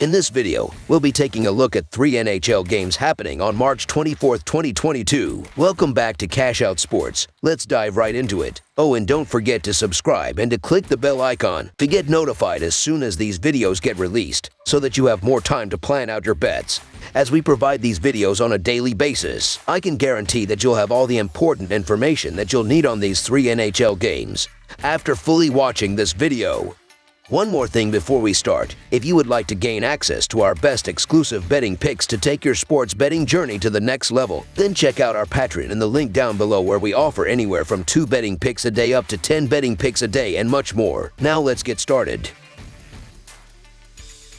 In this video, we'll be taking a look at 3 NHL games happening on March 24th, 2022. Welcome back to Cash Out Sports. Let's dive right into it. Oh, and don't forget to subscribe and to click the bell icon to get notified as soon as these videos get released, so that you have more time to plan out your bets. As we provide these videos on a daily basis, I can guarantee that you'll have all the important information that you'll need on these 3 NHL games after fully watching this video. One more thing before we start. If you would like to gain access to our best exclusive betting picks to take your sports betting journey to the next level, then check out our Patreon in the link down below, where we offer anywhere from 2 betting picks a day up to 10 betting picks a day and much more. Now let's get started.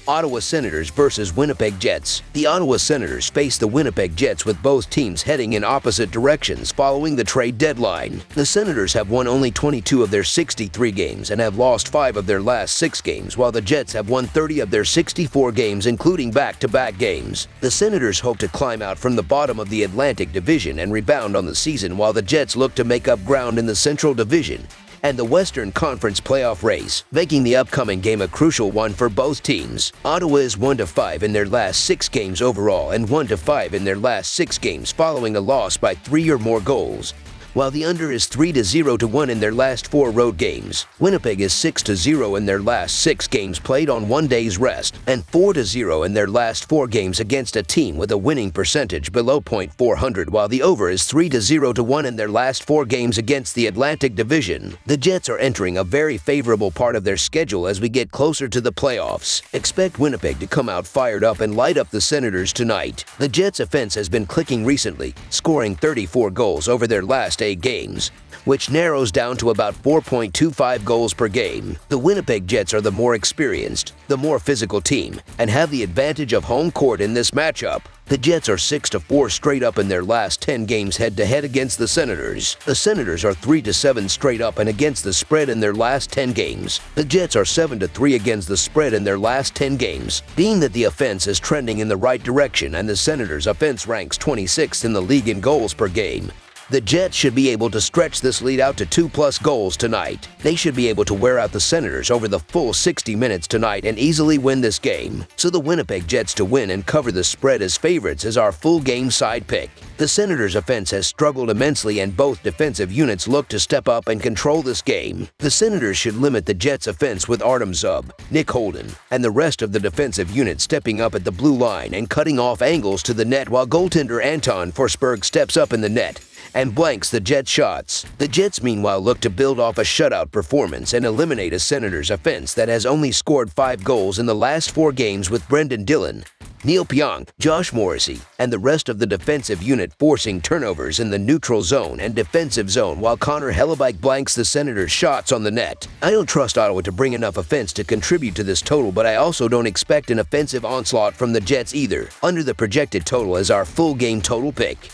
Ottawa Senators versus Winnipeg Jets. The Ottawa Senators face the Winnipeg Jets, with both teams heading in opposite directions following the trade deadline. The Senators have won only 22 of their 63 games and have lost 5 of their last 6 games, while the Jets have won 30 of their 64 games, including back-to-back games. The Senators hope to climb out from the bottom of the Atlantic Division and rebound on the season, while the Jets look to make up ground in the Central Division and the Western Conference playoff race, making the upcoming game a crucial one for both teams. Ottawa is 1-5 in their last 6 games overall and 1-5 in their last 6 games following a loss by 3 or more goals, while the under is 3-0-1 in their last 4 road games. Winnipeg is 6-0 in their last 6 games played on 1 day's rest, and 4-0 in their last 4 games against a team with a winning percentage below .400, while the over is 3-0-1 in their last 4 games against the Atlantic Division. The Jets are entering a very favorable part of their schedule as we get closer to the playoffs. Expect Winnipeg to come out fired up and light up the Senators tonight. The Jets' offense has been clicking recently, scoring 34 goals over their last 8 games, which narrows down to about 4.25 goals per game. The Winnipeg Jets are the more experienced, the more physical team, and have the advantage of home court in this matchup. The Jets are 6-4 straight up in their last 10 games head-to-head against the Senators. The Senators are 3-7 straight up and against the spread in their last 10 games. The Jets are 7-3 against the spread in their last 10 games. Being that the offense is trending in the right direction and the Senators' offense ranks 26th in the league in goals per game, the Jets should be able to stretch this lead out to 2+ goals tonight. They should be able to wear out the Senators over the full 60 minutes tonight and easily win this game. So the Winnipeg Jets to win and cover the spread as favorites is our full game side pick. The Senators' offense has struggled immensely, and both defensive units look to step up and control this game. The Senators should limit the Jets' offense with Artem Zub, Nick Holden, and the rest of the defensive unit stepping up at the blue line and cutting off angles to the net, while goaltender Anton Forsberg steps up in the net and blanks the Jets' shots. The Jets, meanwhile, look to build off a shutout performance and eliminate a Senators' offense that has only scored 5 goals in the last 4 games, with Brendan Dillon, Neil Pionk, Josh Morrissey, and the rest of the defensive unit forcing turnovers in the neutral zone and defensive zone, while Connor Hellebuyck blanks the Senators' shots on the net. I don't trust Ottawa to bring enough offense to contribute to this total, but I also don't expect an offensive onslaught from the Jets either. Under the projected total is our full game total pick.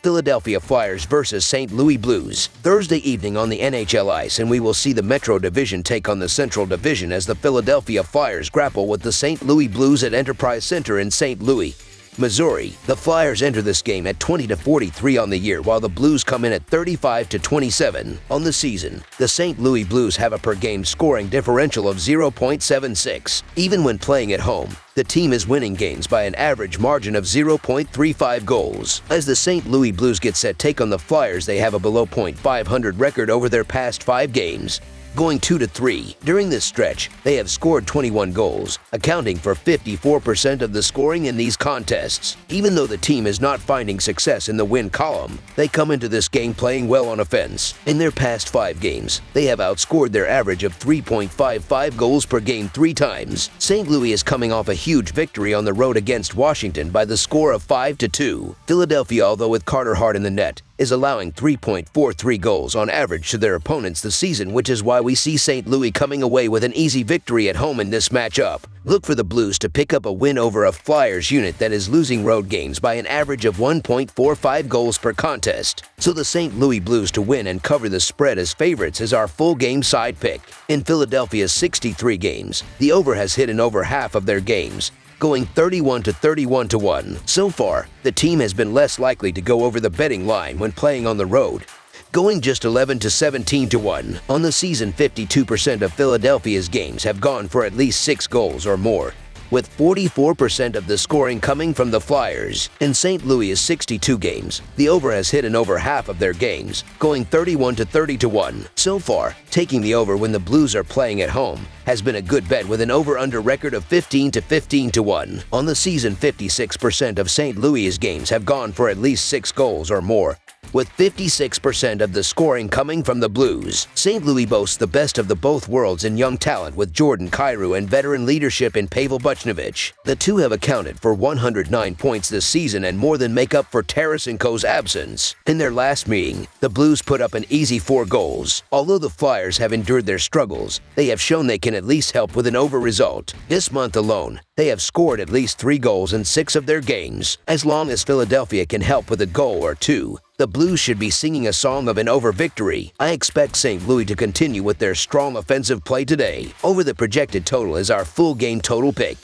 Philadelphia Flyers versus St. Louis Blues. Thursday evening on the NHL ice, and we will see the Metro Division take on the Central Division as the Philadelphia Flyers grapple with the St. Louis Blues at Enterprise Center in St. Louis, Missouri. The Flyers enter this game at 20-43 on the year, while the Blues come in at 35-27 on the season. The St. Louis Blues have a per-game scoring differential of 0.76. Even when playing at home, the team is winning games by an average margin of 0.35 goals. As the St. Louis Blues get set take on the Flyers, they have a below .500 record over their past 5 games, going 2-3. During this stretch, they have scored 21 goals, accounting for 54% of the scoring in these contests. Even though the team is not finding success in the win column, they come into this game playing well on offense. In their past 5 games, they have outscored their average of 3.55 goals per game 3 times. St. Louis is coming off a huge victory on the road against Washington by the score of 5-2. Philadelphia, although with Carter Hart in the net, is allowing 3.43 goals on average to their opponents this season, which is why we see St. Louis coming away with an easy victory at home in this matchup. Look for the Blues to pick up a win over a Flyers unit that is losing road games by an average of 1.45 goals per contest. So the St. Louis Blues to win and cover the spread as favorites is our full game side pick. In Philadelphia's 63 games, the over has hit in over half of their games, going 31-1. So far, the team has been less likely to go over the betting line when playing on the road. going just 11 to 17 to 1. On the season, 52% of Philadelphia's games have gone for at least 6 goals or more, with 44% of the scoring coming from the Flyers. In St. Louis' 62 games, the over has hit in over half of their games, going 31 to 30 to 1. So far, taking the over when the Blues are playing at home has been a good bet with an over-under record of 15 to 15 to 1. On the season, 56% of St. Louis' games have gone for at least 6 goals or more, with 56% of the scoring coming from the Blues. St. Louis boasts the best of the both worlds in young talent with Jordan Kyrou and veteran leadership in Pavel Buchnevich. The two have accounted for 109 points this season and more than make up for Tarasenko's absence. In their last meeting, the Blues put up an easy 4 goals. Although the Flyers have endured their struggles, they have shown they can at least help with an over result. This month alone, they have scored at least 3 goals in 6 of their games. As long as Philadelphia can help with a goal or two, the Blues should be singing a song of an over victory. I expect St. Louis to continue with their strong offensive play today. Over the projected total is our full game total pick.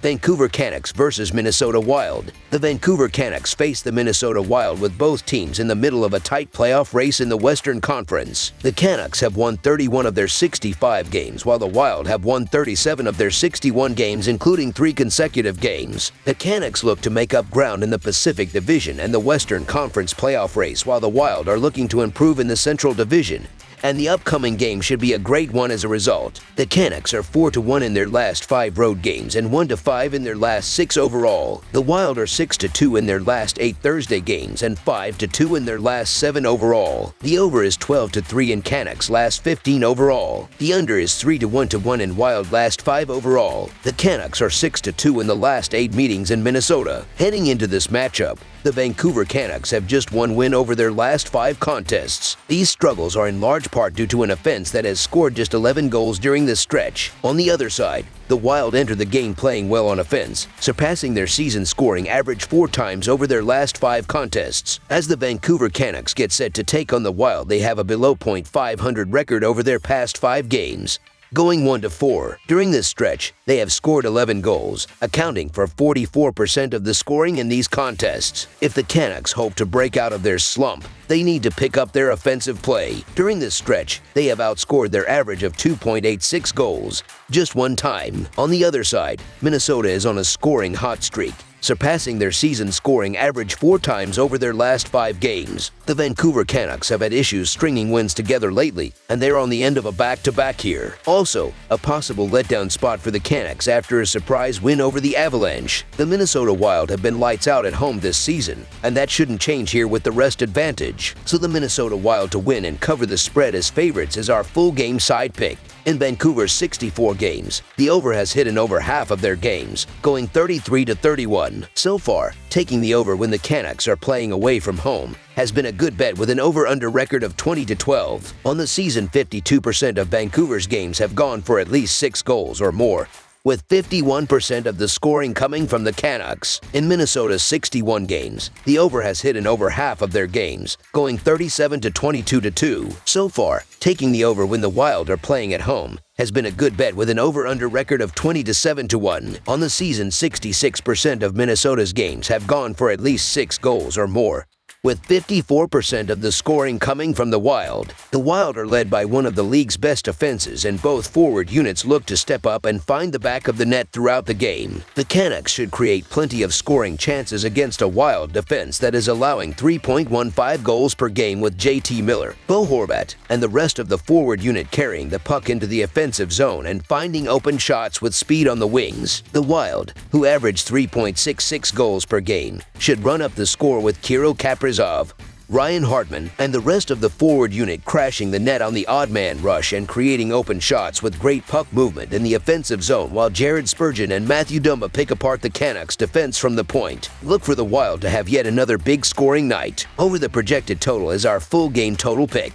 Vancouver Canucks versus Minnesota Wild. The Vancouver Canucks face the Minnesota Wild with both teams in the middle of a tight playoff race in the Western Conference. The Canucks have won 31 of their 65 games, while the Wild have won 37 of their 61 games, including 3 consecutive games. The Canucks look to make up ground in the Pacific Division and the Western Conference playoff race, while the Wild are looking to improve in the Central Division, and the upcoming game should be a great one as a result. The Canucks are 4-1 in their last 5 road games and 1-5 in their last 6 overall. The Wild are 6-2 in their last 8 Thursday games and 5-2 in their last 7 overall. The over is 12-3 in Canucks' last 15 overall. The under is 3-1 in Wild last 5 overall. The Canucks are 6-2 in the last 8 meetings in Minnesota. Heading into this matchup, the Vancouver Canucks have just 1 win over their last 5 contests. These struggles are in large part due to an offense that has scored just 11 goals during this stretch. On the other side, the Wild enter the game playing well on offense, surpassing their season scoring average 4 times over their last 5 contests. As the Vancouver Canucks get set to take on the Wild, they have a below .500 record over their past 5 games, going 1-4. During this stretch, they have scored 11 goals, accounting for 44% of the scoring in these contests. If the Canucks hope to break out of their slump, they need to pick up their offensive play. During this stretch, they have outscored their average of 2.86 goals just 1 time. On the other side, Minnesota is on a scoring hot streak, surpassing their season scoring average 4 times over their last 5 games. The Vancouver Canucks have had issues stringing wins together lately, and they're on the end of a back-to-back here. Also, a possible letdown spot for the Canucks after a surprise win over the Avalanche. The Minnesota Wild have been lights out at home this season, and that shouldn't change here with the rest advantage. So the Minnesota Wild to win and cover the spread as favorites is our full game side pick. In Vancouver's 64 games, the over has hit in over half of their games, going 33 to 31. So far, taking the over when the Canucks are playing away from home has been a good bet with an over-under record of 20 to 12. On the season, 52% of Vancouver's games have gone for at least 6 goals or more, with 51% of the scoring coming from the Canucks. In Minnesota's 61 games, the over has hit in over half of their games, going 37 to 22 to 2. So far, taking the over when the Wild are playing at home has been a good bet with an over-under record of 20 to 7 to 1. On the season, 66% of Minnesota's games have gone for at least 6 goals or more, with 54% of the scoring coming from the Wild. The Wild are led by one of the league's best offenses, and both forward units look to step up and find the back of the net throughout the game. The Canucks should create plenty of scoring chances against a Wild defense that is allowing 3.15 goals per game, with JT Miller, Bo Horvat, and the rest of the forward unit carrying the puck into the offensive zone and finding open shots with speed on the wings. The Wild, who average 3.66 goals per game, should run up the score with Kirill Kaprizov, Ryan Hartman, and the rest of the forward unit crashing the net on the odd man rush and creating open shots with great puck movement in the offensive zone, while Jared Spurgeon and Matthew Dumba pick apart the Canucks defense from the point. Look for the Wild to have yet another big scoring night. Over the projected total is our full game total pick.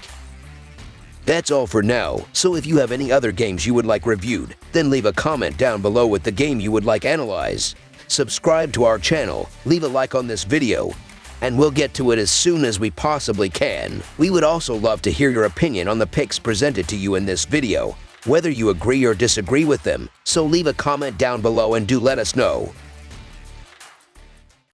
That's all for now, so if you have any other games you would like reviewed, then leave a comment down below with the game you would like analyzed. Subscribe to our channel, leave a like on this video, and we'll get to it as soon as we possibly can. We would also love to hear your opinion on the picks presented to you in this video, whether you agree or disagree with them, so leave a comment down below and do let us know.